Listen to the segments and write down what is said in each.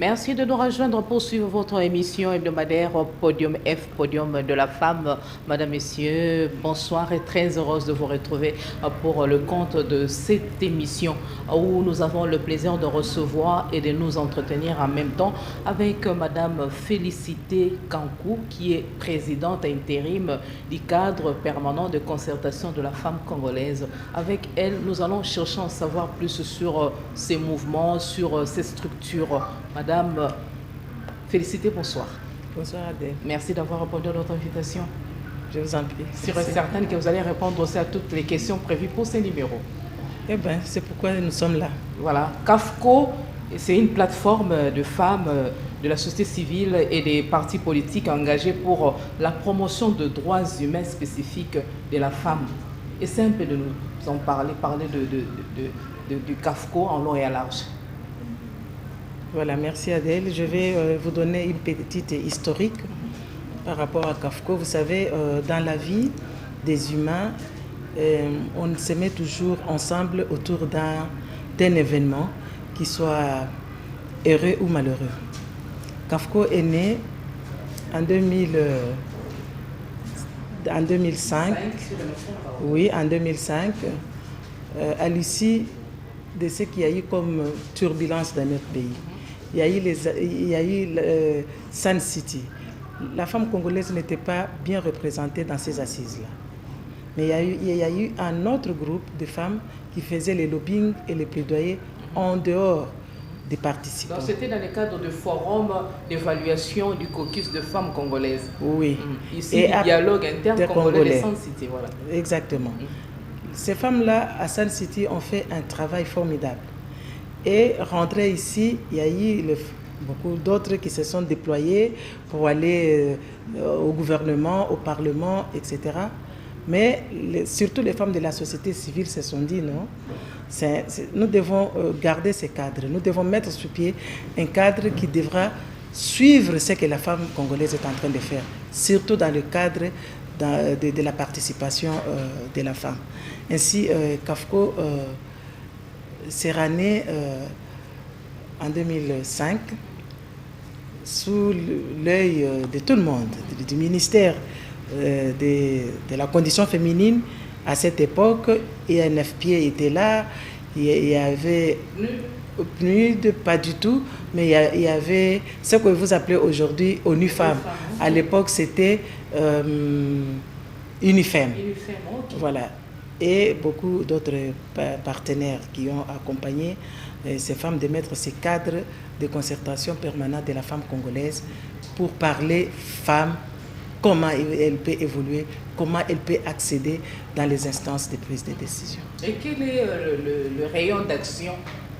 Merci de nous rejoindre pour suivre votre émission hebdomadaire Podium F, Podium de la femme. Madame, Messieurs, bonsoir et très heureuse de vous retrouver pour le compte de cette émission où nous avons le plaisir de recevoir et de nous entretenir en même temps avec Madame Félicité Kankou, qui est présidente intérim du cadre permanent de concertation de la femme congolaise. Avec elle, nous allons chercher à en savoir plus sur ces mouvements, sur ces structures. Madame Félicité, bonsoir. Bonsoir Adèle. Merci d'avoir répondu à notre invitation. Je vous en prie. Je suis certaine que vous allez répondre aussi à toutes les questions prévues pour ces numéros. Eh bien, c'est pourquoi nous sommes là. Voilà. CAFCO, c'est une plateforme de femmes de la société civile et des partis politiques engagés pour la promotion de droits humains spécifiques de la femme. Et c'est un peu de nous en parler du CAFCO en long et à large. Voilà, merci Adèle. Je vais vous donner une petite historique par rapport à CAFCO. Vous savez, dans la vie des humains, on se met toujours ensemble autour d'un événement, qui soit heureux ou malheureux. CAFCO est né en 2005. Oui, en 2005, à l'issue de ce qu'il y a eu comme turbulence dans notre pays. Il y a eu Sun City. La femme congolaise n'était pas bien représentée dans ces assises-là. Mais il y a eu un autre groupe de femmes qui faisaient les lobbying et les plaidoyers en dehors des participants. Donc c'était dans le cadre du forum d'évaluation du caucus de femmes congolaises. Oui. Ici, le dialogue interne congolais de Sun City. Voilà. Exactement. Ces femmes-là, à Sun City, ont fait un travail formidable. Et rentré ici, il y a eu beaucoup d'autres qui se sont déployés pour aller au gouvernement, au parlement, etc. Mais surtout les femmes de la société civile se sont dit non, nous devons garder ces cadres, nous devons mettre sur pied un cadre qui devra suivre ce que la femme congolaise est en train de faire, surtout dans le cadre de la participation de la femme. Ainsi, CAFCO sera né en 2005 sous l'œil de tout le monde, du ministère de la condition féminine. À cette époque, INFP était là, il y avait PNUD, pas du tout, mais il y avait ce que vous appelez aujourd'hui ONU Femmes. À l'époque, c'était UNIFEM. Okay. Voilà. Et beaucoup d'autres partenaires qui ont accompagné ces femmes de mettre ces cadres de concertation permanente de la femme congolaise pour parler femmes, comment elle peut évoluer, comment elle peut accéder dans les instances de prise de décision. Et quel est le rayon d'action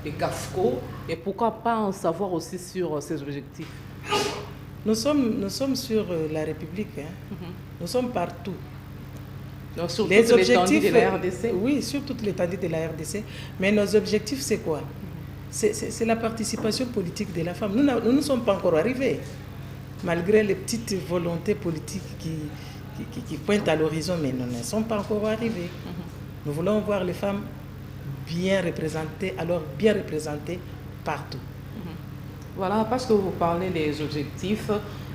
de CAFCO et pourquoi pas en savoir aussi sur ses objectifs? Nous sommes sur la République, hein. Nous sommes partout. Donc sur les objectifs de la RDC? Oui, sur toute l'étendue de la RDC. Mais nos objectifs, c'est quoi? C'est la participation politique de la femme. Nous ne sommes pas encore arrivés, malgré les petites volontés politiques qui pointent à l'horizon, mais nous ne sommes pas encore arrivés. Nous voulons voir les femmes bien représentées, alors bien représentées partout. Voilà, parce que vous parlez des objectifs,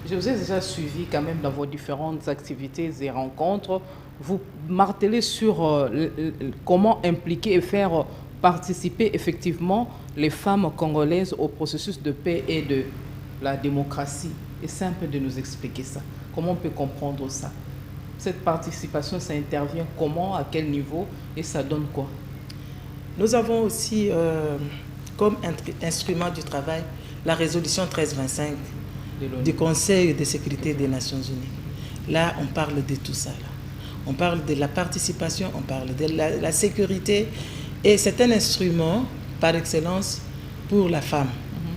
je vous ai déjà suivi quand même dans vos différentes activités et rencontres. Vous martelez sur comment impliquer et faire participer effectivement les femmes congolaises au processus de paix et de la démocratie. Et c'est un peu de nous expliquer ça. Comment on peut comprendre ça? Cette participation, ça intervient comment, à quel niveau et ça donne quoi? Nous avons aussi comme instrument du travail la résolution 1325 du Conseil de sécurité des Nations Unies. Là, on parle de tout ça. Là. On parle de la participation, on parle de la sécurité. Et c'est un instrument par excellence pour la femme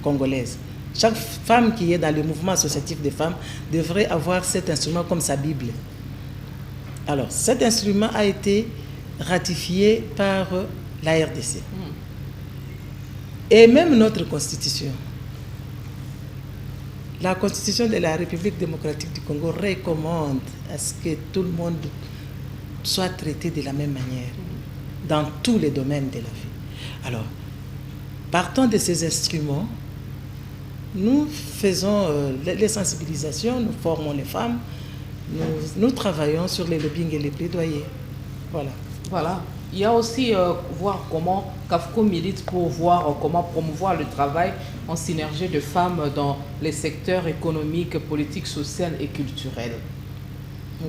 congolaise. Chaque femme qui est dans le mouvement associatif des femmes devrait avoir cet instrument comme sa Bible. Alors, cet instrument a été ratifié par la RDC. Et même notre constitution. La constitution de la République démocratique du Congo recommande à ce que tout le monde soit traité de la même manière dans tous les domaines de la vie. Alors, partant de ces instruments, nous faisons les sensibilisations, nous formons les femmes, nous travaillons sur les lobbying et les plaidoyers. Voilà. Voilà. Il y a aussi voir comment CAFCO milite pour voir comment promouvoir le travail en synergie de femmes dans les secteurs économiques, politiques, sociaux et culturels.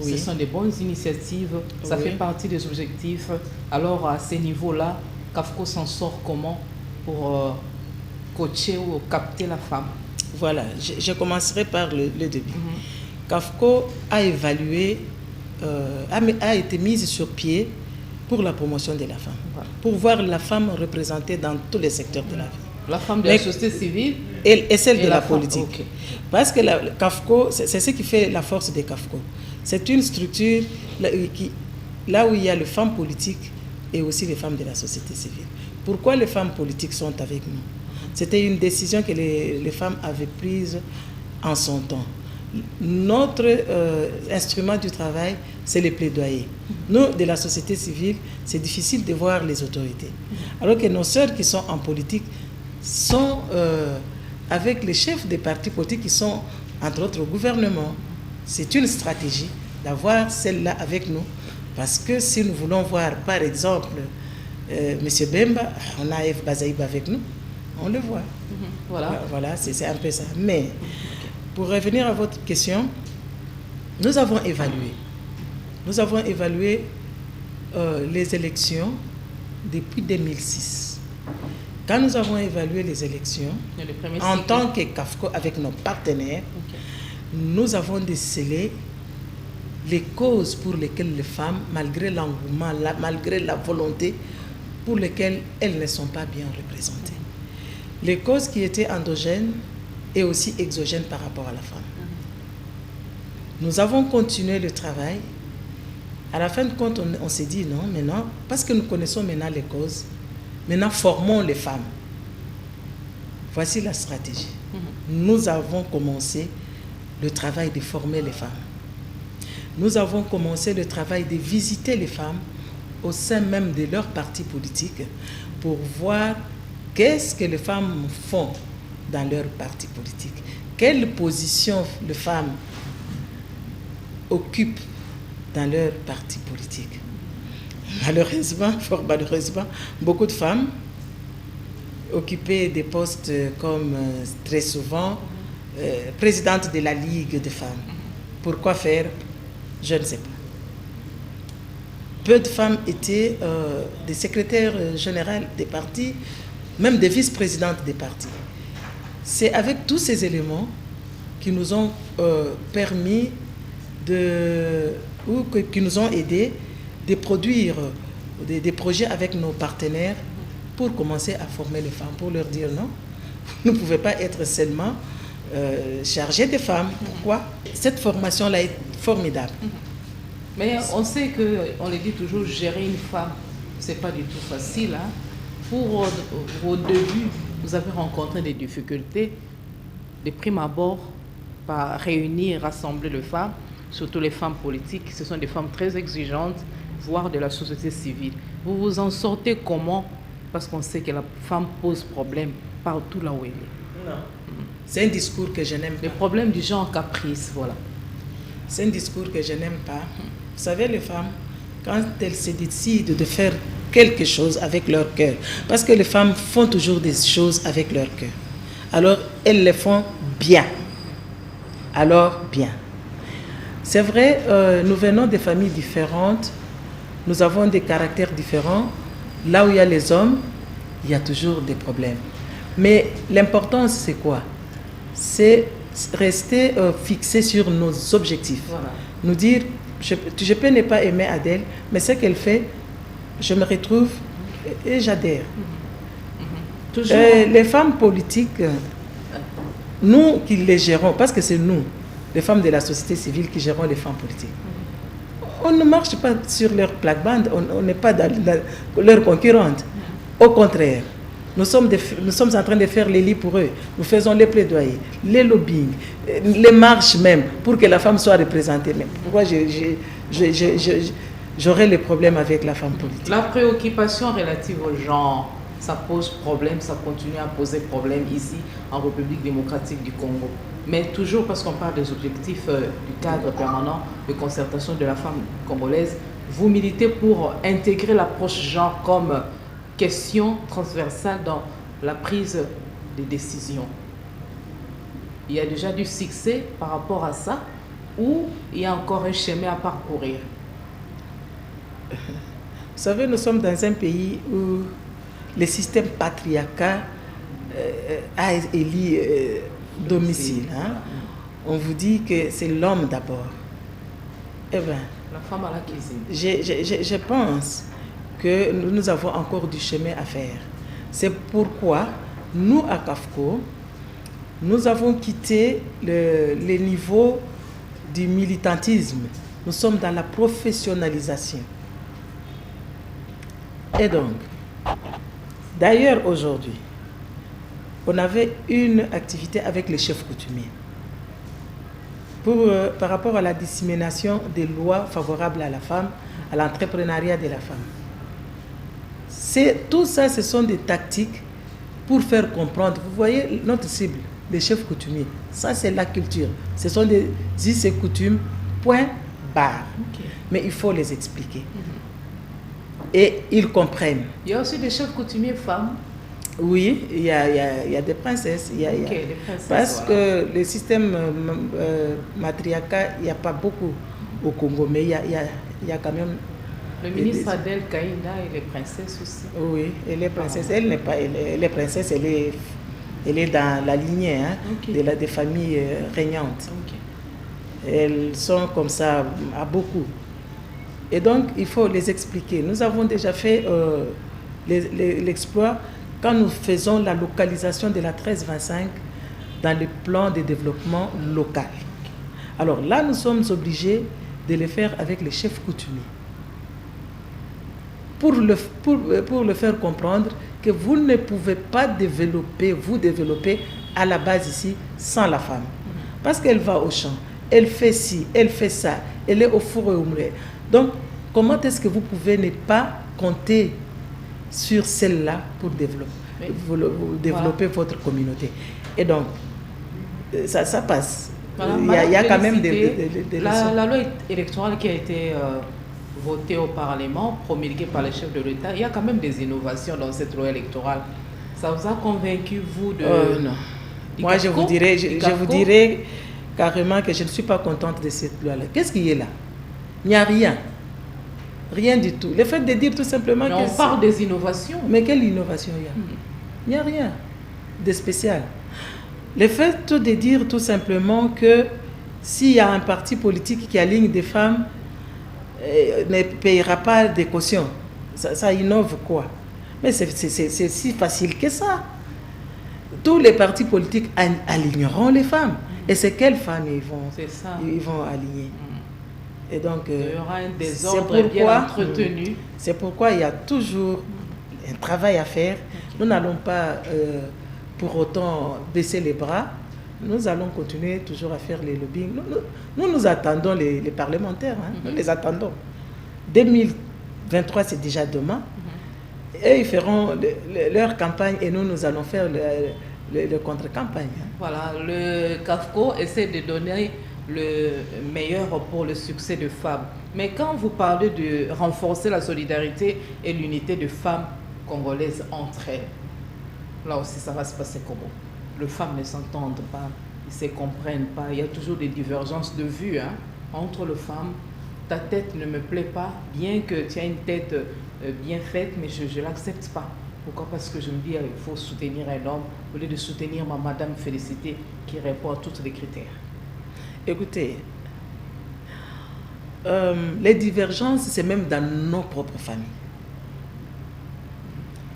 Oui. Ce sont des bonnes initiatives, ça fait partie des objectifs. Alors à ces niveaux-là, CAFCO s'en sort comment pour coacher ou capter la femme? Voilà, je commencerai par le début. CAFCO a évalué, a été mise sur pied pour la promotion de la femme, pour voir la femme représentée dans tous les secteurs de la vie. La femme de la société civile et celle de la politique. Okay. Parce que la CAFCO, c'est ce qui fait la force des CAFCO. C'est une structure là où il y a les femmes politiques et aussi les femmes de la société civile. Pourquoi les femmes politiques sont avec nous? C'était une décision que les femmes avaient prise en son temps. Notre instrument du travail, c'est les plaidoyers. Nous, de la société civile, c'est difficile de voir les autorités. Alors que nos sœurs qui sont en politique sont avec les chefs des partis politiques qui sont, entre autres, au gouvernement. C'est une stratégie d'avoir celle-là avec nous. Parce que si nous voulons voir, par exemple, M. Bemba, on a F. Bazaïb avec nous, on le voit. Voilà, c'est un peu ça. Mais, pour revenir à votre question, nous avons évalué. Nous avons évalué les élections depuis 2006. Quand nous avons évalué les élections, en tant que CAFCO avec nos partenaires, nous avons décelé les causes pour lesquelles les femmes, malgré l'engouement, malgré la volonté, pour lesquelles elles ne sont pas bien représentées. Les causes qui étaient endogènes et aussi exogènes par rapport à la femme. Nous avons continué le travail. À la fin de compte, on s'est dit non, maintenant, parce que nous connaissons maintenant les causes, maintenant formons les femmes. Voici la stratégie. Nous avons commencé le travail de former les femmes. Nous avons commencé le travail de visiter les femmes au sein même de leur parti politique pour voir qu'est-ce que les femmes font dans leur parti politique. Quelle position les femmes occupent dans leur parti politique. Malheureusement, fort malheureusement, beaucoup de femmes occupaient des postes comme très souvent présidente de la Ligue des femmes. Pourquoi faire? Je ne sais pas. Peu de femmes étaient des secrétaires générales des partis, même des vice-présidentes des partis. C'est avec tous ces éléments qui nous ont permis ou qui nous ont aidés de produire des projets avec nos partenaires pour commencer à former les femmes, pour leur dire non, vous ne pouvez pas être seulement chargé des femmes. Pourquoi? Cette formation-là est formidable. Mais on sait que, on le dit toujours, gérer une femme, c'est pas du tout facile. Hein? Pour au début, vous avez rencontré des difficultés, de prime abord, par réunir, rassembler les femmes, surtout les femmes politiques. Ce sont des femmes très exigeantes, voire de la société civile. Vous vous en sortez comment? Parce qu'on sait que la femme pose problème partout là où elle est. Non. C'est un discours que je n'aime pas. Les problèmes du genre caprice, voilà. C'est un discours que je n'aime pas. Vous savez, les femmes, quand elles se décident de faire quelque chose avec leur cœur, parce que les femmes font toujours des choses avec leur cœur, alors elles les font bien. Alors, bien. C'est vrai, nous venons de familles différentes, nous avons des caractères différents. Là où il y a les hommes, il y a toujours des problèmes. Mais l'important, c'est quoi? C'est rester fixé sur nos objectifs. Voilà. Nous dire, je peux ne pas aimer Adèle, mais ce qu'elle fait, je me retrouve et j'adhère. Les femmes politiques, nous qui les gérons, parce que c'est nous, les femmes de la société civile qui gérons les femmes politiques. On ne marche pas sur leur plaque-bande, on n'est pas dans leur concurrente. Au contraire, nous sommes en train de faire les lits pour eux. Nous faisons les plaidoyers, les lobbying, les marches même, pour que la femme soit représentée. Mais pourquoi j'aurais les problèmes avec la femme politique? La préoccupation relative au genre, ça pose problème, ça continue à poser problème ici en République démocratique du Congo. Mais toujours parce qu'on parle des objectifs du cadre permanent de concertation de la femme congolaise, vous militez pour intégrer l'approche genre comme question transversale dans la prise de décision. Il y a déjà du succès par rapport à ça ou il y a encore un chemin à parcourir? Vous savez, nous sommes dans un pays où le système patriarcal a élu domicile. Hein? On vous dit que c'est l'homme d'abord. Eh bien, la femme à la cuisine. Je pense que nous avons encore du chemin à faire. C'est pourquoi nous, à CAFCO, nous avons quitté les niveaux du militantisme. Nous sommes dans la professionnalisation. Et donc, d'ailleurs aujourd'hui, on avait une activité avec les chefs coutumiers par rapport à la dissémination des lois favorables à la femme, à l'entrepreneuriat de la femme. Tout ça, ce sont des tactiques pour faire comprendre. Vous voyez notre cible, les chefs coutumiers. Ça, c'est la culture. Ce sont des us et coutumes, point barre. Okay. Mais il faut les expliquer. Et ils comprennent. Il y a aussi des chefs coutumiers femmes. Oui, il y a des princesses. Des princesses parce que le système matriarcal, il n'y a pas beaucoup au Congo, mais il y a quand même... Le ministre Adel Kaïna et les princesses aussi. Oui, et les princesses, elle n'est pas... Les princesses, elle est dans la lignée des familles régnantes. Elles sont comme ça à beaucoup. Et donc, il faut les expliquer. Nous avons déjà fait l'exploit quand nous faisons la localisation de la 1325 dans le plan de développement local. Alors là, nous sommes obligés de le faire avec les chefs coutumiers. Pour le faire comprendre que vous ne pouvez pas développer à la base ici sans la femme. Parce qu'elle va au champ, elle fait ci, elle fait ça, elle est au four et au moulin. Donc, comment est-ce que vous pouvez ne pas compter sur celle-là pour développer votre communauté? Et donc, ça passe. Voilà, il y a quand même des la loi électorale qui a été votée au Parlement, promulguée par les chefs de l'État, il y a quand même des innovations dans cette loi électorale. Ça vous a convaincu, vous, de... non. Moi, je vous dirais carrément que je ne suis pas contente de cette loi-là. Qu'est-ce qui est là? Il n'y a rien. Rien du tout. Le fait de dire tout simplement mais on parle des innovations. Mais quelle innovation il y a? Il n'y a rien de spécial. Le fait de dire tout simplement que s'il y a un parti politique qui aligne des femmes, ne payera pas de caution. Ça innove quoi? Mais c'est si facile que ça. Tous les partis politiques aligneront les femmes. Et c'est quelles femmes ils vont aligner? Et donc, il y aura un désordre bien entretenu. C'est pourquoi il y a toujours un travail à faire. Nous n'allons pas pour autant baisser les bras. Nous allons continuer toujours à faire les lobbying. Nous attendons les parlementaires. Nous les attendons. 2023, c'est déjà demain. Et ils feront leur campagne et nous allons faire le contre-campagne. Voilà, le CAFCO essaie de donner le meilleur pour le succès de femmes. Mais quand vous parlez de renforcer la solidarité et l'unité de femmes congolaises entre elles, là aussi ça va se passer comment? Les femmes ne s'entendent pas, ils ne se comprennent pas, il y a toujours des divergences de vues entre les femmes. Ta tête ne me plaît pas, bien que tu aies une tête bien faite, mais je ne l'accepte pas. Pourquoi? Parce que je me dis il faut soutenir un homme au lieu de soutenir ma madame Félicité qui répond à tous les critères. Écoutez, les divergences, c'est même dans nos propres familles.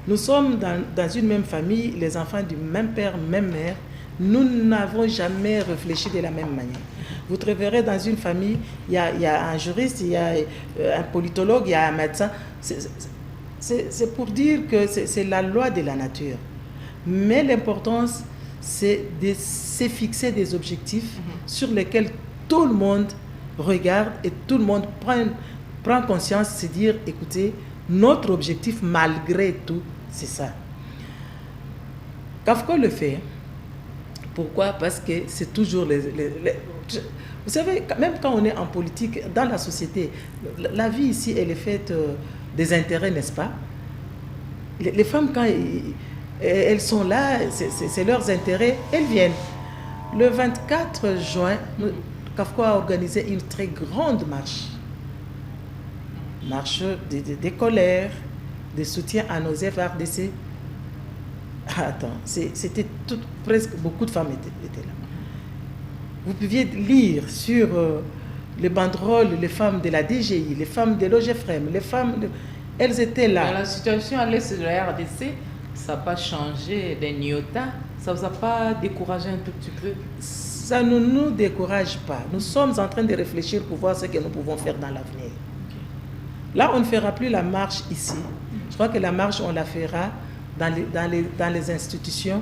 Nous sommes dans une même famille, les enfants du même père, même mère. Nous n'avons jamais réfléchi de la même manière. Vous trouverez dans une famille, il y a un juriste, il y a un politologue, il y a un médecin. C'est pour dire que c'est la loi de la nature. Mais l'importance, c'est de se fixer des objectifs sur lesquels tout le monde regarde et tout le monde prend conscience, c'est dire, écoutez, notre objectif malgré tout, c'est ça. CAFCO le fait. Pourquoi? Parce que c'est toujours vous savez, même quand on est en politique, dans la société, la vie ici, elle est faite des intérêts, n'est-ce pas? Les femmes, quand elles sont là, c'est leurs intérêts, elles viennent. Le 24 juin, CAFCO a organisé une très grande marche. Marche des colères, de soutien à nos FARDC. Attends, c'était presque beaucoup de femmes étaient là. Vous pouviez lire sur les banderoles, les femmes de la DGI, les femmes de l'OGFREM, les femmes, elles étaient là. Mais la situation à l'est de la RDC, ça n'a pas changé d'un iota. Ça ne vous a pas découragé un tout petit peu? Ça ne nous décourage pas. Nous sommes en train de réfléchir pour voir ce que nous pouvons faire dans l'avenir. Là, on ne fera plus la marche ici. Je crois que la marche, on la fera dans les institutions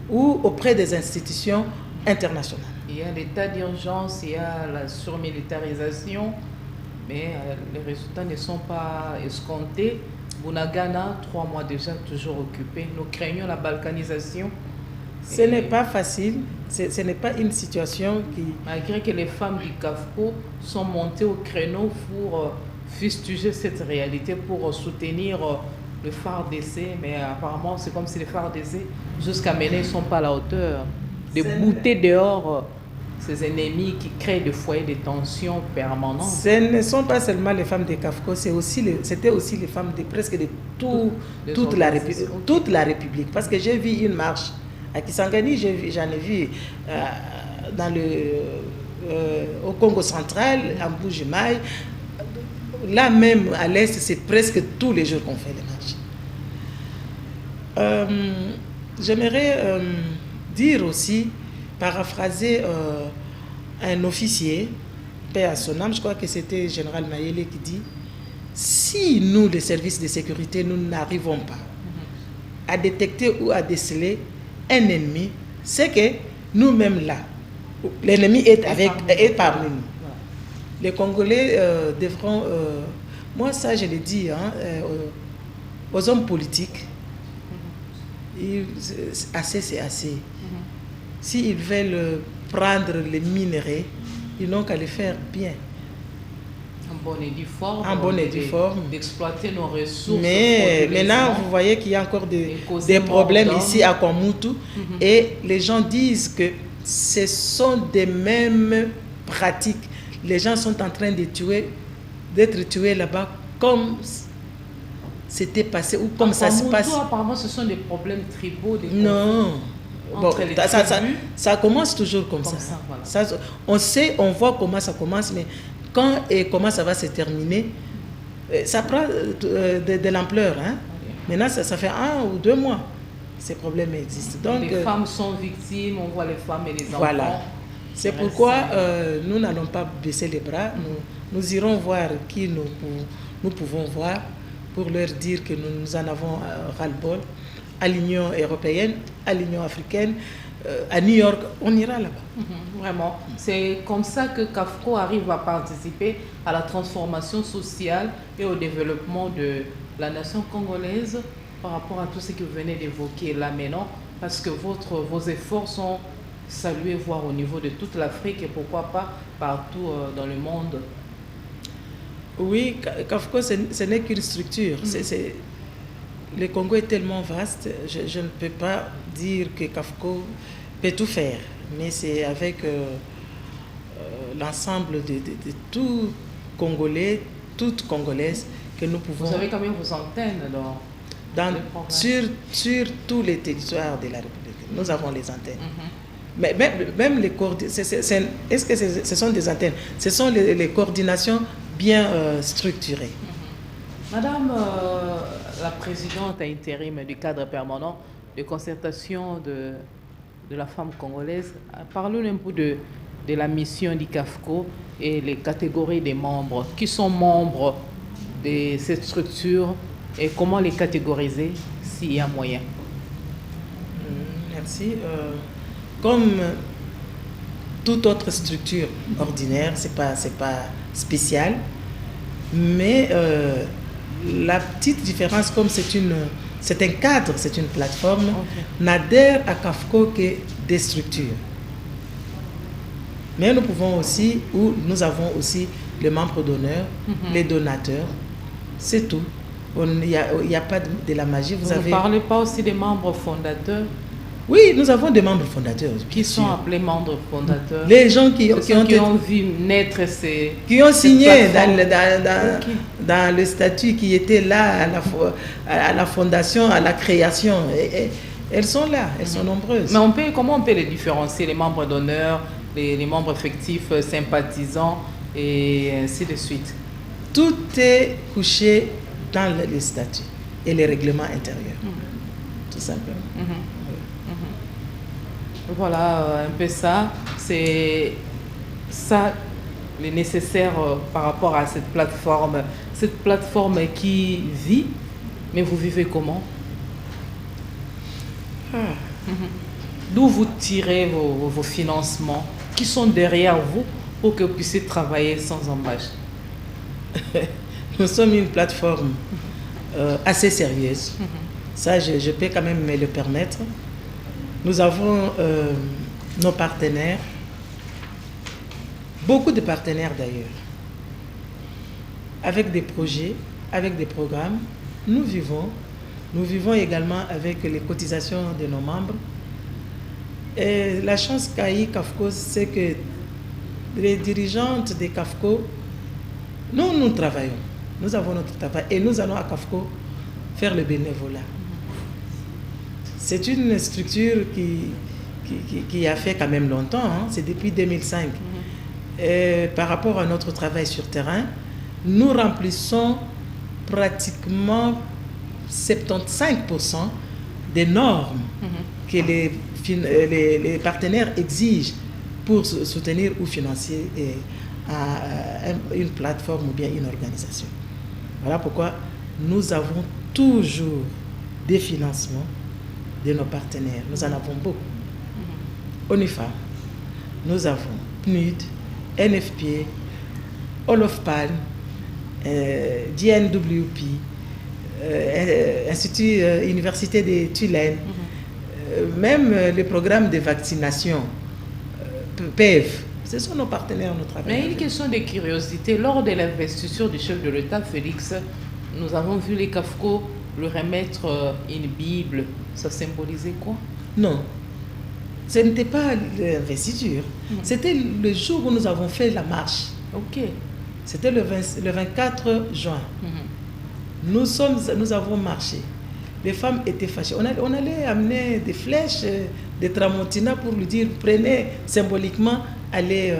ou auprès des institutions internationales. Il y a l'état d'urgence, il y a la surmilitarisation, mais les résultats ne sont pas escomptés. Bunagana, 3 mois déjà, toujours occupé. Nous craignons la balkanisation. Ce n'est pas facile, ce n'est pas une situation qui... Malgré que les femmes du CAFCO sont montées au créneau pour fustiger cette réalité, pour soutenir le FARDC, mais apparemment c'est comme si les FARDC, jusqu'à maintenant, ils ne sont pas à la hauteur de bouter dehors ces ennemis qui créent des foyers de tension permanents. Ce ne sont pas seulement les femmes de CAFCO, c'était aussi les femmes de presque de toute la République. Parce que j'ai vu une marche à Kisangani, j'en ai vu au Congo central, en Bujimaï. Là même à l'Est, c'est presque tous les jours qu'on fait les marches. J'aimerais dire aussi, paraphraser un officier, paix à son âme, je crois que c'était Général Mayele qui dit, si nous, les services de sécurité, nous n'arrivons pas à détecter ou à déceler un ennemi, c'est que nous-mêmes là, l'ennemi est parmi nous. Les Congolais devront, moi ça je le dis aux hommes politiques, assez c'est assez. S'ils veulent prendre les minerais, ils n'ont qu'à le faire bien. En bonne et due forme. En bonne et due forme. D'exploiter nos ressources. Mais maintenant, vous voyez qu'il y a encore des problèmes ici à Kwamutu. Et les gens disent que ce sont des mêmes pratiques. Les gens sont en train d'être tués là-bas comme c'était passé ou comme ça se passe. Apparemment, ce sont des problèmes tribaux. Non. Bon, ça commence toujours comme ça. Voilà. On voit comment ça commence, mais quand et comment ça va se terminer, ça prend de l'ampleur. Hein? Okay. Maintenant, ça fait 1 ou 2 mois. Ces problèmes existent. Donc, les femmes sont victimes, on voit les femmes et les enfants. Voilà. C'est pourquoi nous n'allons pas baisser les bras. Nous irons voir qui nous pouvons voir pour leur dire que nous en avons ras-le-bol. À l'Union européenne, à l'Union africaine, à New York, on ira là-bas. Vraiment. C'est comme ça que CAFCO arrive à participer à la transformation sociale et au développement de la nation congolaise par rapport à tout ce que vous venez d'évoquer là maintenant, parce que vos efforts sont salués, voire au niveau de toute l'Afrique et pourquoi pas partout dans le monde. Oui, CAFCO, ce n'est qu'une structure. Le Congo est tellement vaste, je ne peux pas dire que CAFCO peut tout faire, mais c'est avec l'ensemble de tout Congolais, toutes Congolaises que nous pouvons... Vous avez quand même vos antennes sur tous les territoires de la République. Nous avons les antennes. Mais même les coordinations, est-ce que ce sont des antennes? Ce sont les coordinations bien structurées. Madame la présidente intérim du cadre permanent de concertation de la femme congolaise, parlons un peu de la mission du CAFCO et les catégories des membres. Qui sont membres de cette structure et comment les catégoriser s'il y a moyen? Merci. Comme toute autre structure ordinaire, c'est pas spécial, mais la petite différence, comme c'est une C'est un cadre, c'est une plateforme. N'adhère à CAFCO que des structures. Mais nous pouvons aussi, ou nous avons aussi les membres d'honneur, les donateurs. C'est tout. Il n'y a pas de la magie. Vous ne parlez pas aussi des membres fondateurs? Oui, nous avons des membres fondateurs. Qui sont appelés membres fondateurs? Les gens qui ont vu naître ces... Qui ont signé dans le statut qui était là à la fondation, à la création. Et elles sont là, elles sont nombreuses. Mais comment on peut les différencier, les membres d'honneur, les membres effectifs, sympathisants et ainsi de suite? Tout est couché dans les statuts et les règlements intérieurs, tout simplement. Voilà un peu ça. C'est ça le nécessaire par rapport à cette plateforme. Cette plateforme qui vit, mais vous vivez comment? D'où vous tirez vos financements? Qui sont derrière vous pour que vous puissiez travailler sans embâche? Nous sommes une plateforme assez sérieuse. Ça, je peux quand même me le permettre. Nous avons nos partenaires, beaucoup de partenaires d'ailleurs, avec des projets, avec des programmes. Nous vivons également avec les cotisations de nos membres. Et la chance qu'a eu CAFCO, c'est que les dirigeantes de CAFCO, nous travaillons. Nous avons notre travail et nous allons à CAFCO faire le bénévolat. C'est une structure qui a fait quand même longtemps, hein. C'est depuis 2005. Et par rapport à notre travail sur terrain, nous remplissons pratiquement 75% des normes que les partenaires exigent pour soutenir ou financer une plateforme ou bien une organisation. Voilà pourquoi nous avons toujours des financements de nos partenaires. Nous en avons beaucoup. ONUFAM, nous avons PNUD, NFP, Olofpan, DNWP, Institut Université de Tulane, même les programmes de vaccination, PEV. Ce sont nos partenaires, nos travailleurs. Mais une question de curiosité. Lors de l'investiture du chef de l'État, Félix, nous avons vu les CAFCO lui remettre une Bible. Ça symbolisait quoi? Non, ce n'était pas l'investiture. C'était le jour où nous avons fait la marche. Ok. C'était le 24 juin. Nous avons marché. Les femmes étaient fâchées. On allait amener des flèches, des tramontinas pour lui dire, prenez symboliquement, allez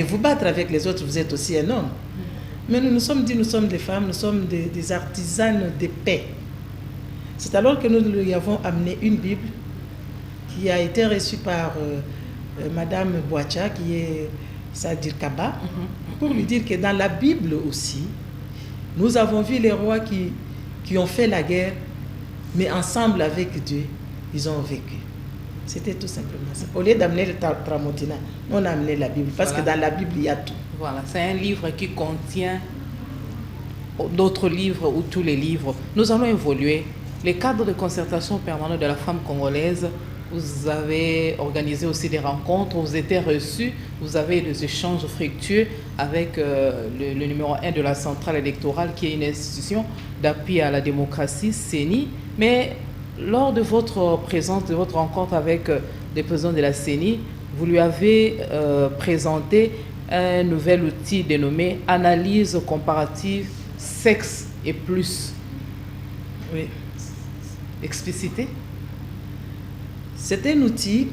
vous battre avec les autres, vous êtes aussi un homme. Mais nous nous sommes dit, nous sommes des femmes, nous sommes des artisanes de paix. C'est alors que nous lui avons amené une Bible qui a été reçue par Madame Boacha, qui est Sadir Kaba, pour lui dire que dans la Bible aussi, nous avons vu les rois qui ont fait la guerre, mais ensemble avec Dieu, ils ont vécu. C'était tout simplement ça. Au lieu d'amener le Tramontina, on a amené la Bible, parce que dans la Bible, il y a tout. Voilà, c'est un livre qui contient d'autres livres ou tous les livres. Nous allons évoluer. Les cadres de concertation permanente de la femme congolaise, vous avez organisé aussi des rencontres, vous étiez reçus, vous avez des échanges fructueux avec le numéro 1 de la centrale électorale, qui est une institution d'appui à la démocratie, CENI. Mais lors de votre présence, de votre rencontre avec le président de la CENI, vous lui avez présenté un nouvel outil dénommé Analyse comparative sexe et plus. Oui. Explicité. C'est un outil,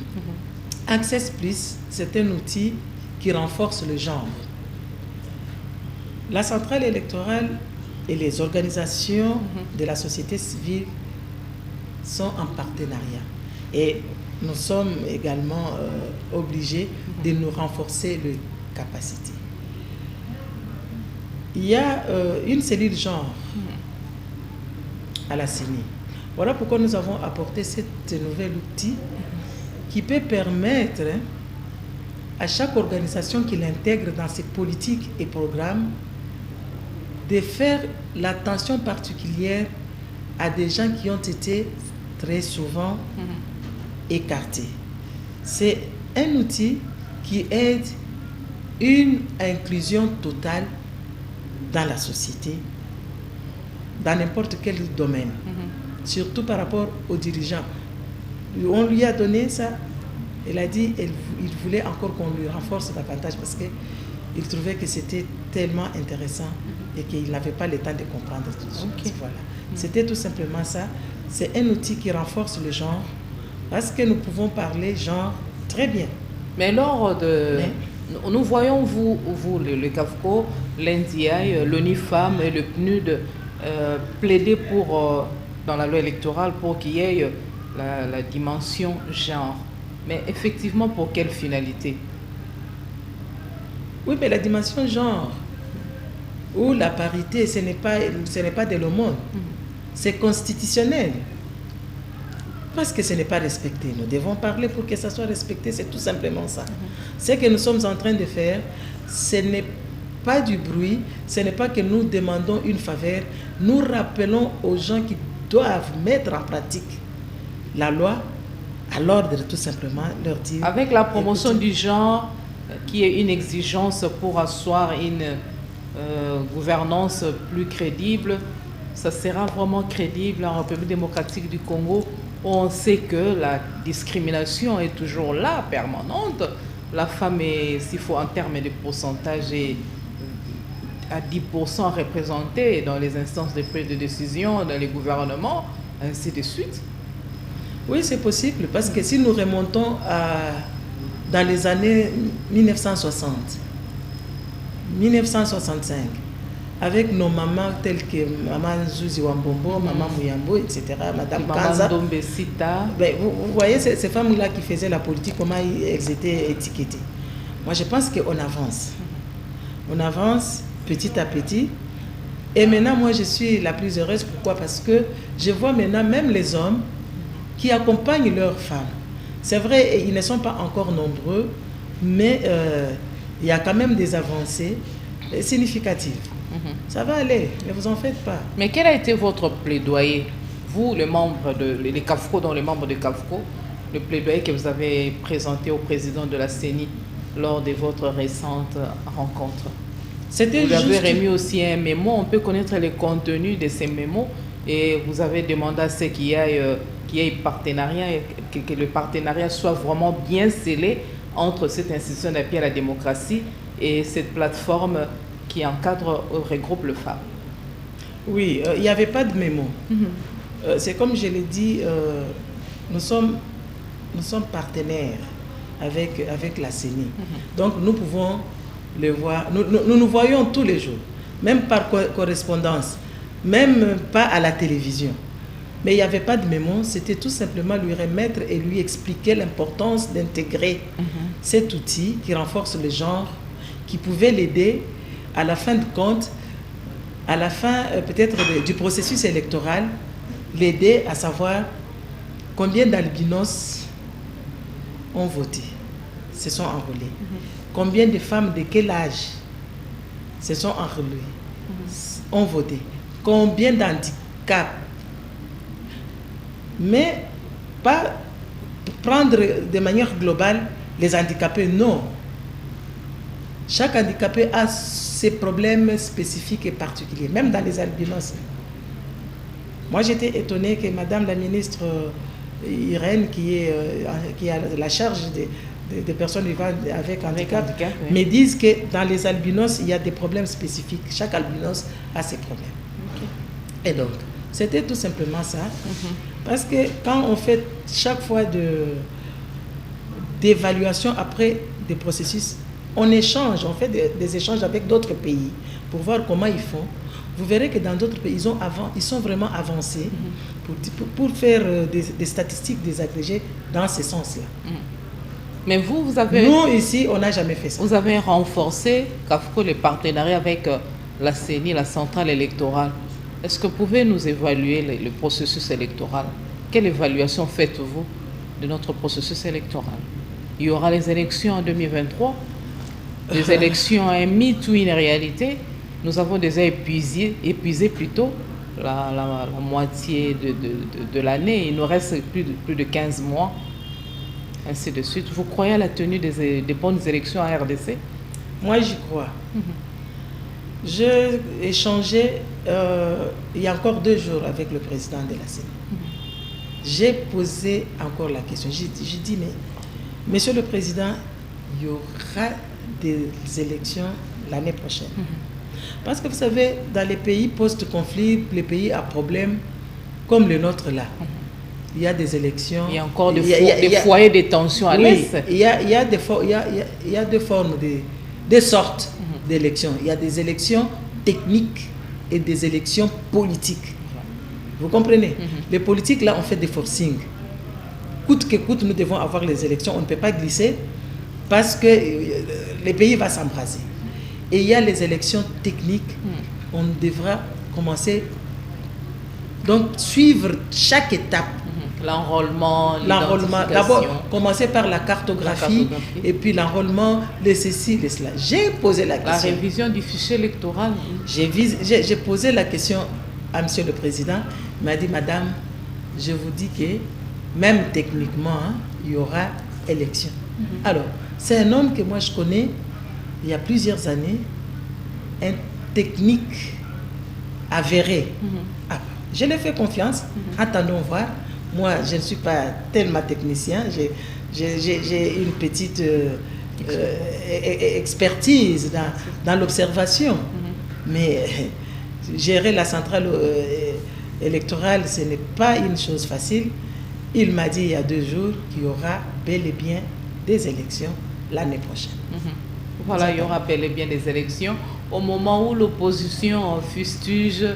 Access Plus, c'est un outil qui renforce le genre. La centrale électorale et les organisations de la société civile sont en partenariat. Et nous sommes également obligés de nous renforcer les capacités. Il y a une cellule genre à la CENI. Voilà pourquoi nous avons apporté cet nouvel outil qui peut permettre à chaque organisation qui l'intègre dans ses politiques et programmes de faire l'attention particulière à des gens qui ont été très souvent écartés. C'est un outil qui aide une inclusion totale dans la société, dans n'importe quel domaine, surtout par rapport aux dirigeants. On lui a donné ça, elle a dit il voulait encore qu'on lui renforce davantage parce qu'il trouvait que c'était tellement intéressant et qu'il n'avait pas le temps de comprendre tout ça. Voilà. C'était tout simplement ça. C'est un outil qui renforce le genre parce que nous pouvons parler genre très bien. Mais lors de... Nous voyons vous le CAFCO, l'NDI, l'ONIFAM et le PNUD plaider pour, dans la loi électorale pour qu'il y ait la dimension genre. Mais effectivement, pour quelle finalité? Oui, mais la dimension genre ou la parité, ce n'est pas de l'aumône. C'est constitutionnel. Parce que ce n'est pas respecté. Nous devons parler pour que ça soit respecté, c'est tout simplement ça. Ce que nous sommes en train de faire, ce n'est pas du bruit, ce n'est pas que nous demandons une faveur. Nous rappelons aux gens qui doivent mettre en pratique la loi à l'ordre, tout simplement, leur dire... Avec la promotion du genre, qui est une exigence pour asseoir une gouvernance plus crédible, ça sera vraiment crédible en République démocratique du Congo. On sait que la discrimination est toujours là, permanente. La femme est, s'il faut en termes de pourcentage, est à 10% représentée dans les instances de prise de décision, dans les gouvernements, ainsi de suite. Oui, c'est possible, parce que si nous remontons dans les années 1960, 1965, avec nos mamans telles que Maman Zuzi Wambombo, Maman Mouyambo, etc., Madame Kanza. Ben, vous voyez ces femmes-là qui faisaient la politique, comment elles étaient étiquetées. Moi, je pense qu'on avance. On avance petit à petit. Et maintenant, moi, je suis la plus heureuse. Pourquoi? Parce que je vois maintenant même les hommes qui accompagnent leurs femmes. C'est vrai, ils ne sont pas encore nombreux, mais il y a quand même des avancées significatives. Ça va aller, ne vous en faites pas. Mais quel a été votre plaidoyer, vous, les membres les CAFCO, dont les membres de CAFCO, le plaidoyer que vous avez présenté au président de la CENI lors de votre récente rencontre? Vous avez remis aussi un mémo, on peut connaître les contenus de ces mémos et vous avez demandé à ce qu'il y ait partenariat, que le partenariat soit vraiment bien scellé entre cette institution d'appui à la démocratie et cette plateforme qui encadre, regroupe le FAB. Oui, il n'y avait pas de mémo. C'est comme je l'ai dit, nous sommes partenaires avec la CENI. Donc nous pouvons le voir, nous voyons tous les jours, même par correspondance, même pas à la télévision. Mais il n'y avait pas de mémo, c'était tout simplement lui remettre et lui expliquer l'importance d'intégrer cet outil qui renforce le genre, qui pouvait l'aider à la fin de compte, à la fin peut-être du processus électoral, l'aider à savoir combien d'albinos ont voté, se sont enrôlés, combien de femmes de quel âge se sont enrôlées, ont voté, combien d'handicaps. Mais pas prendre de manière globale les handicapés, non. Chaque handicapé a ses problèmes spécifiques et particuliers, même dans les albinos. Moi, j'étais étonnée que Madame la ministre Irène, qui a la charge des personnes vivant avec handicap, me dise que dans les albinos, il y a des problèmes spécifiques. Chaque albinos a ses problèmes. Et donc, c'était tout simplement ça. Parce que quand on fait chaque fois d'évaluation après des processus, on échange, on fait des échanges avec d'autres pays pour voir comment ils font. Vous verrez que dans d'autres pays, ils sont vraiment avancés pour faire des statistiques, des agrégés dans ce sens-là. Mais vous avez... Nous, ici, on n'a jamais fait ça. Vous avez renforcé, CAFCO, les partenariats avec la CENI, la centrale électorale. Est-ce que vous pouvez nous évaluer le processus électoral? Quelle évaluation faites-vous de notre processus électoral? Il y aura les élections en 2023, des élections, un mythe ou une réalité. Nous avons déjà épuisé plutôt la moitié de l'année. Il nous reste plus de 15 mois, ainsi de suite. Vous croyez à la tenue des bonnes élections en RDC? Moi, j'y crois. J'ai échangé il y a encore 2 jours avec le président de la CENI. J'ai posé encore la question. J'ai dit, mais Monsieur le Président, il y aura des élections l'année prochaine. Parce que vous savez, dans les pays post-conflit, les pays à problème, comme le nôtre là, il y a des élections. Il y a encore des foyers de tension à l'Est. Il y a deux formes, deux sortes d'élections. Il y a des élections techniques et des élections politiques. Vous comprenez? Les politiques, là, on fait des forcing. Coûte que coûte, nous devons avoir les élections. On ne peut pas glisser parce que le pays va s'embraser. Et il y a les élections techniques. On devra commencer, donc suivre chaque étape. L'enrôlement, d'abord commencer par la cartographie, et puis l'enrôlement, les ceci, les cela. J'ai posé la question. La révision du fichier électoral. J'ai posé la question à Monsieur le Président. Il m'a dit, Madame, je vous dis que même techniquement, il y aura élection. Alors, c'est un homme que moi je connais il y a plusieurs années, un technique avéré. Je lui ai fait confiance. Attendons voir. Moi, je ne suis pas tellement technicien. J'ai une petite expertise dans l'observation. Mais gérer la centrale électorale, ce n'est pas une chose facile. Il m'a dit il y a 2 jours qu'il y aura bel et bien des élections l'année prochaine. Voilà, il y aura bel et bien des élections. Au moment où l'opposition fustige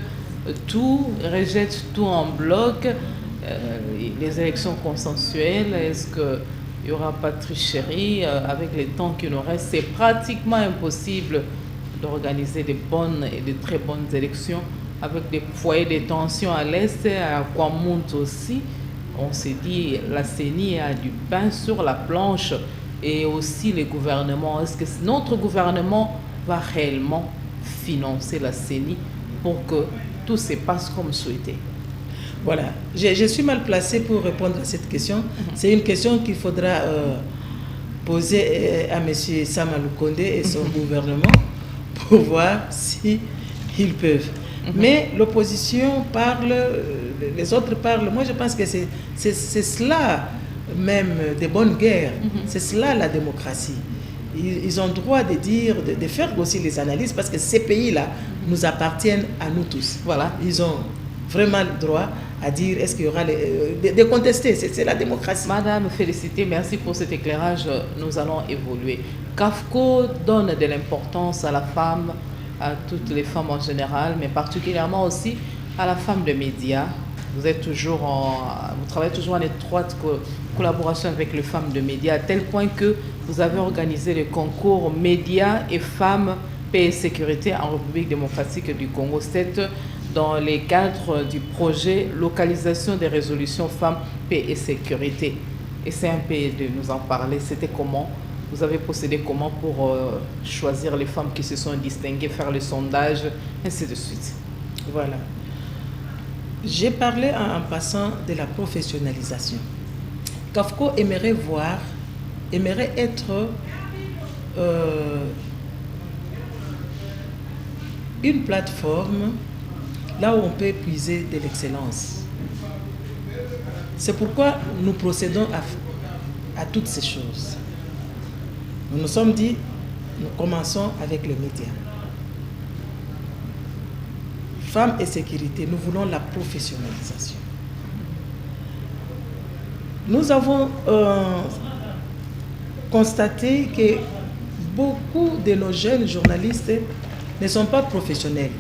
tout, rejette tout en bloc, les élections consensuelles, est-ce qu'il n'y aura pas de tricherie avec les temps qui nous restent? C'est pratiquement impossible d'organiser des bonnes et de très bonnes élections avec des foyers de tension à l'Est, à Kwamount aussi. On s'est dit, la CENI a du pain sur la planche, et aussi les gouvernements. Est-ce que notre gouvernement va réellement financer la CENI pour que tout se passe comme souhaité? Voilà, je suis mal placé pour répondre à cette question. C'est une question qu'il faudra poser à M. Sama Lukonde et son gouvernement pour voir si ils peuvent. Mais l'opposition parle, les autres parlent. Moi, je pense que c'est cela même des bonnes guerres. C'est cela la démocratie. Ils ont le droit de dire, de faire aussi les analyses, parce que ces pays-là nous appartiennent à nous tous. Voilà, ils ont vraiment le droit à dire est-ce qu'il y aura de contester. C'est la démocratie. Madame, félicité, merci pour cet éclairage. Nous allons évoluer. CAFCO donne de l'importance à la femme, à toutes les femmes en général, mais particulièrement aussi à la femme de médias. Vous travaillez toujours en étroite collaboration avec les femmes de médias, à tel point que vous avez organisé le concours médias et femmes, paix et sécurité en République démocratique du Congo. C'est dans les cadres du projet localisation des résolutions femmes, paix et sécurité. Et c'est un peu de nous en parler. C'était comment? Vous avez procédé comment pour choisir les femmes qui se sont distinguées, faire le sondage, ainsi de suite? Voilà. J'ai parlé en passant de la professionnalisation. CAFCO aimerait être une plateforme là où on peut puiser de l'excellence. C'est pourquoi nous procédons à toutes ces choses. Nous nous sommes dit, nous commençons avec les médias. Femmes et sécurité, nous voulons la professionnalisation. Nous avons constaté que beaucoup de nos jeunes journalistes ne sont pas professionnels,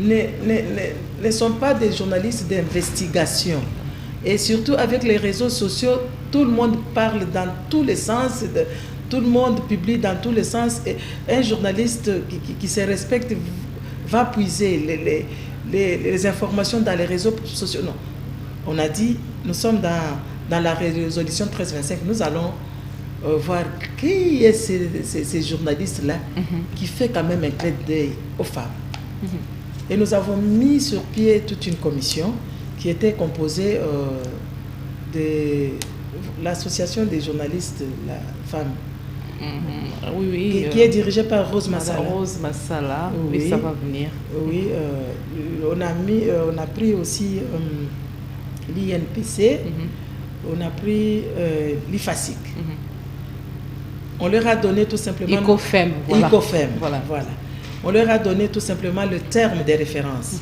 ne sont pas des journalistes d'investigation. Et surtout avec les réseaux sociaux, tout le monde parle dans tous les sens, tout le monde publie dans tous les sens. Et un journaliste qui se respecte va puiser les informations dans les réseaux sociaux. Non. On a dit, nous sommes dans la résolution 1325, nous allons voir qui est ces journalistes-là qui fait quand même un clin d'œil aux femmes. Et nous avons mis sur pied toute une commission qui était composée de l'association des journalistes, la femme, Oui, oui. qui est dirigée par Rose Massala. Rose Massala, oui, oui, ça va venir. Oui, on a pris aussi l'INPC, on a pris l'IFASIC. On leur a donné tout simplement... ICOFEM, voilà. ICOFEM, voilà. On leur a donné tout simplement le terme des références.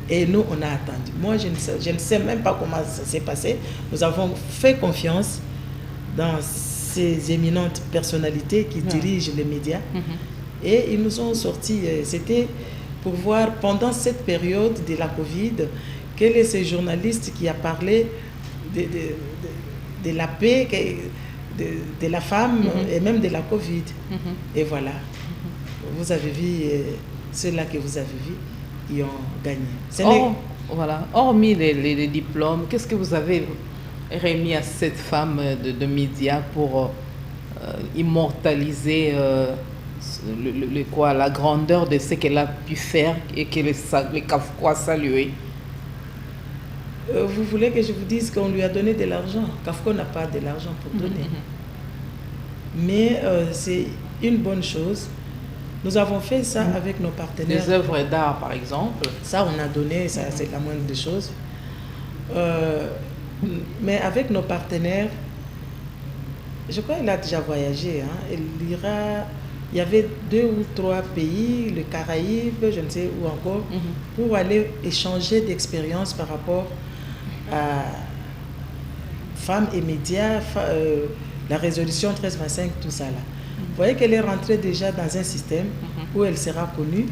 Et nous, on a attendu. Moi, je ne sais même pas comment ça s'est passé. Nous avons fait confiance dans ces éminentes personnalités qui dirigent les médias. Et ils nous ont sorti, c'était pour voir pendant cette période de la Covid, quel est ce journaliste qui a parlé de la paix, de la femme et même de la Covid. Et voilà, vous avez vu, ceux-là que vous avez vus, qui ont gagné. Voilà. Hormis les diplômes, qu'est-ce que vous avez remis à cette femme de médias pour immortaliser la grandeur de ce qu'elle a pu faire et que les Kafkois saluaient? Vous voulez que je vous dise qu'on lui a donné de l'argent? Kafko n'a pas de l'argent pour donner. Mais c'est une bonne chose. Nous avons fait ça avec nos partenaires. Des œuvres d'art, par exemple. Ça, on a donné, ça c'est la moindre des choses. Mais avec nos partenaires, je crois qu'il a déjà voyagé. Il y avait 2 ou 3 pays, le Caraïbes, je ne sais où encore, pour aller échanger d'expériences par rapport à femmes et médias, la résolution 1325, tout ça là. Vous voyez qu'elle est rentrée déjà dans un système où elle sera connue,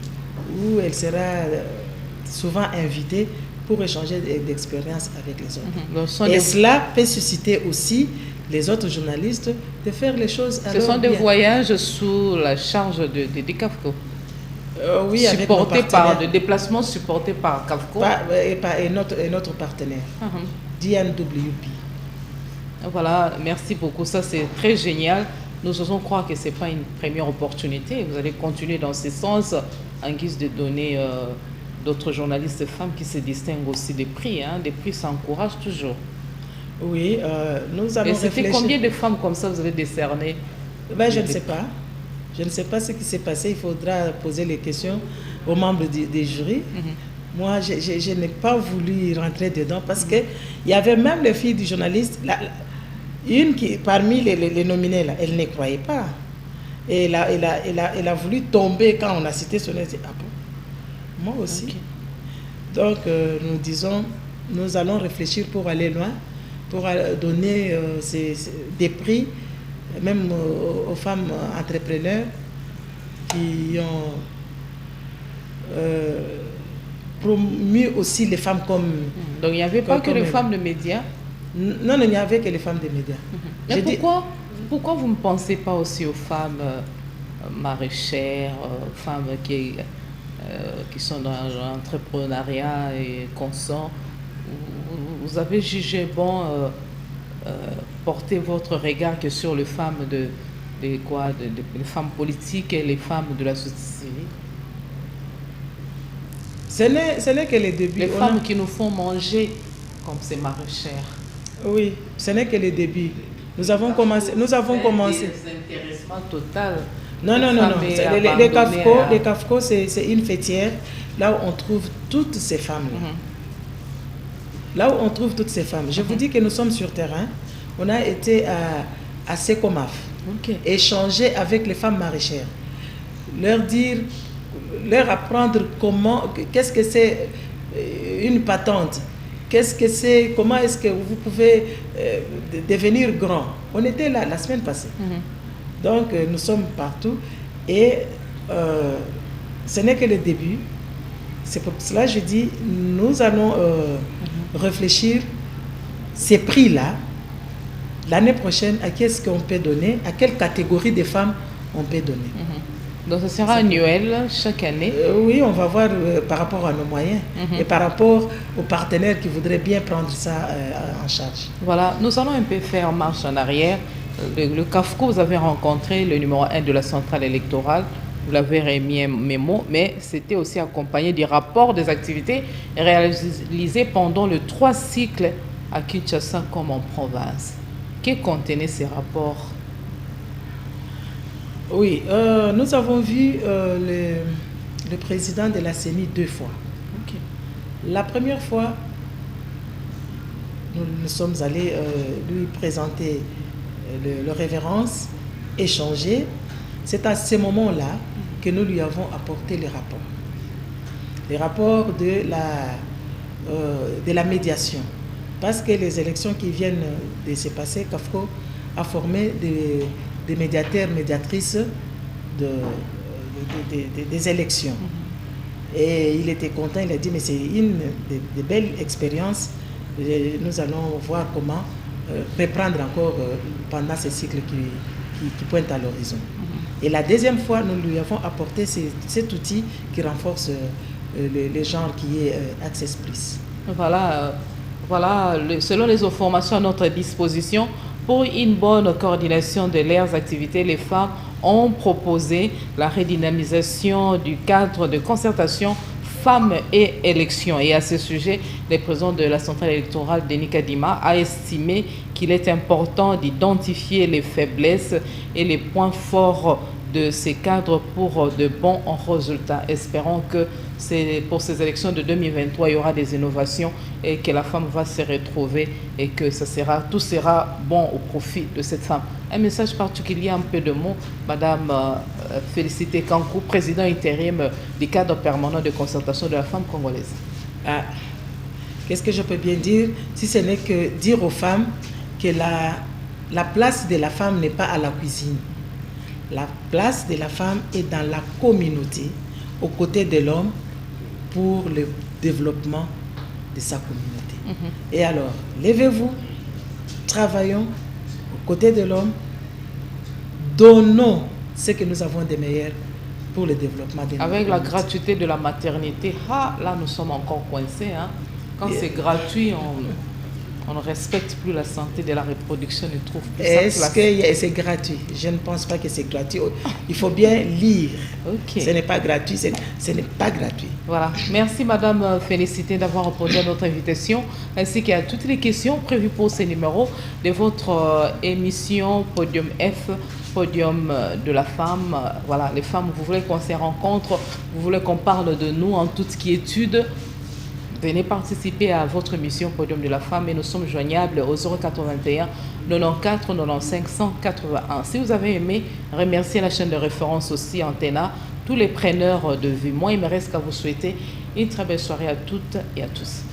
où elle sera souvent invitée pour échanger d'expériences avec les autres. Et cela peut susciter aussi les autres journalistes de faire les choses à leur Ce sont des bien. voyages sous la charge de Kafko. Oui, supportés avec par des déplacements supportés par Kafko. Et notre partenaire, DNWP. Voilà, merci beaucoup. Ça, c'est très génial. Nous osons croire que ce n'est pas une première opportunité. Vous allez continuer dans ce sens en guise de donner d'autres journalistes femmes qui se distinguent aussi des prix. Des prix s'encouragent toujours. Oui, nous allons réfléchir. Et c'était combien de femmes comme ça vous avez décerné? Je ne sais pas. Je ne sais pas ce qui s'est passé. Il faudra poser les questions aux membres des jurys. Moi, je n'ai pas voulu rentrer dedans parce qu'il y avait même les filles du journaliste. Une qui, parmi les nominés, là, elle ne croyait pas. Et elle a voulu tomber quand on a cité son nom. Elle a dit, ah bon, moi aussi. Okay. Donc, nous disons, nous allons réfléchir pour aller loin, pour donner des prix, même aux femmes entrepreneurs qui ont promu aussi les femmes comme... Donc, il n'y avait pas que les femmes de médias? Non, il n'y avait que les femmes des médias. Mais pourquoi vous ne pensez pas aussi aux femmes maraîchères, femmes qui sont dans l'entrepreneuriat et consorts? Vous avez jugé bon porter votre regard que sur les femmes les femmes politiques et les femmes de la société civile? Ce n'est que les débuts. Les femmes qui nous font manger comme ces maraîchères. Oui, ce n'est que les débuts. Nous avons commencé. Des intéressements total. Non. Les Kafko, c'est une fêtière là où on trouve toutes ces femmes-là. Là où on trouve toutes ces femmes. Je vous dis que nous sommes sur terrain. On a été à Sekomaf, échanger avec les femmes maraîchères, leur apprendre qu'est-ce que c'est une patente. Qu'est-ce que c'est? Comment est-ce que vous pouvez devenir grand? On était là la semaine passée. Donc, nous sommes partout. Et ce n'est que le début. C'est pour cela que je dis, nous allons réfléchir ces prix-là. L'année prochaine, à qui est-ce qu'on peut donner? À quelle catégorie de femmes on peut donner? Donc, ce sera annuel, chaque année? Oui, on va voir par rapport à nos moyens et par rapport aux partenaires qui voudraient bien prendre ça en charge. Voilà, nous allons un peu faire marche en arrière. Le Kafko, vous avez rencontré le numéro 1 de la centrale électorale, vous l'avez remis un mémo, mais c'était aussi accompagné du rapport des activités réalisées pendant le 3 cycles à Kinshasa comme en province. Que contenaient ces rapports? Oui, nous avons vu le président de la CENI 2 fois. Okay. La première fois, nous sommes allés lui présenter le révérence, échanger. C'est à ce moment-là que nous lui avons apporté les rapports. Les rapports de la médiation. Parce que les élections qui viennent de se passer, CAFCO a formé des médiateurs, médiatrices des élections. Et il était content, il a dit, mais c'est une des belles expériences. Nous allons voir comment reprendre encore pendant ce cycle qui pointe à l'horizon. Et la deuxième fois, nous lui avons apporté cet outil qui renforce les genres qui est Access Plus. Voilà, selon les informations à notre disposition, pour une bonne coordination de leurs activités, les femmes ont proposé la redynamisation du cadre de concertation femmes et élections. Et à ce sujet, le président de la centrale électorale, Denis Kadima, a estimé qu'il est important d'identifier les faiblesses et les points forts de ces cadres pour de bons résultats. Espérons que pour ces élections de 2023, il y aura des innovations et que la femme va se retrouver et que tout sera bon au profit de cette femme. Un message particulier, un peu de mots, Madame Félicité Kankou, président intérim du cadre permanent de concertation de la femme congolaise. Qu'est-ce que je peux bien dire, si ce n'est que dire aux femmes que la place de la femme n'est pas à la cuisine. La place de la femme est dans la communauté, aux côtés de l'homme, pour le développement de sa communauté. Et alors, levez-vous, travaillons aux côtés de l'homme, donnons ce que nous avons de meilleur pour le développement de notre Avec la gratuité de la maternité, là nous sommes encore coincés. Quand c'est gratuit, on ne respecte plus la santé de la reproduction, ne trouve plus sa place. Est-ce que c'est gratuit? Je ne pense pas que c'est gratuit. Il faut bien lire. Ce n'est pas gratuit, ce n'est pas gratuit. Voilà. Merci Madame Félicité d'avoir répondu à notre invitation, ainsi qu'à toutes les questions prévues pour ces numéros de votre émission Podium F, Podium de la femme. Voilà, les femmes, vous voulez qu'on se rencontre, vous voulez qu'on parle de nous en toute quiétude. Venez participer à votre émission Podium de la femme et nous sommes joignables au 081 94 95 181. Si vous avez aimé, remerciez la chaîne de référence aussi, Antena, tous les preneurs de vue. Moi, il me reste qu'à vous souhaiter une très belle soirée à toutes et à tous.